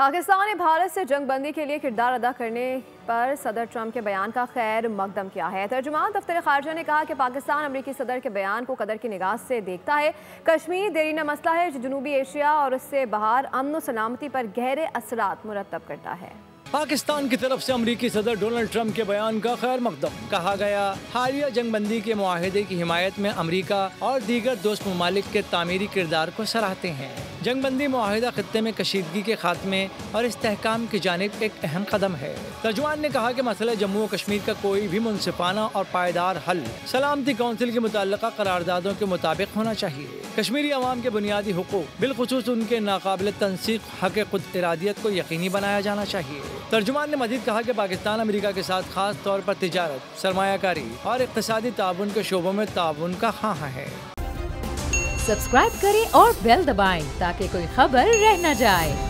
पाकिस्तान ने भारत से जंग बंदी के लिए किरदार अदा करने पर सदर ट्रंप के बयान का खैर मकदम किया है। तर्जुमान दफ्तर खारजा ने कहा कि पाकिस्तान अमरीकी सदर के बयान को कदर की निगाह से देखता है। कश्मीर देरीना मसला है जो जनूबी एशिया और उससे बाहर अमन व सलामती पर गहरे असरात मुरतब करता है। पाकिस्तान की तरफ से अमरीकी सदर डोनाल्ड ट्रंप के बयान का खैर मकदम। कहा गया, हालिया जंग बंदी के मुआहदे की हिमायत में अमरीका और दीगर दोस्त ममालिक के तामीरी किरदार को सराहते हैं। जंग बंदी मुआहदा खत्ते में कशीदगी के खात्मे और इस्तेहकाम की जानिब एक अहम कदम है। तर्जुमान ने कहा कि मसला जम्मू और कश्मीर का कोई भी मुनसिफाना और पायदार हल सलामती कौंसिल की मुतल्लिका करारदादों के मुताबिक होना चाहिए। कश्मीरी अवाम के बुनियादी हुकूक बिलखुसूस उनके नाकाबिल तनसीक हक खुद इरादियत को यकीनी बनाया जाना चाहिए। तर्जुमान ने मजीद कहा कि पाकिस्तान अमेरिका के साथ खास तौर पर तिजारत, सरमायाकारी और इक़्तिसादी ताउन के शोबों में ताउन का ख़्वाह है। सब्सक्राइब करें और बेल दबाएं ताकि कोई खबर रह न जाए।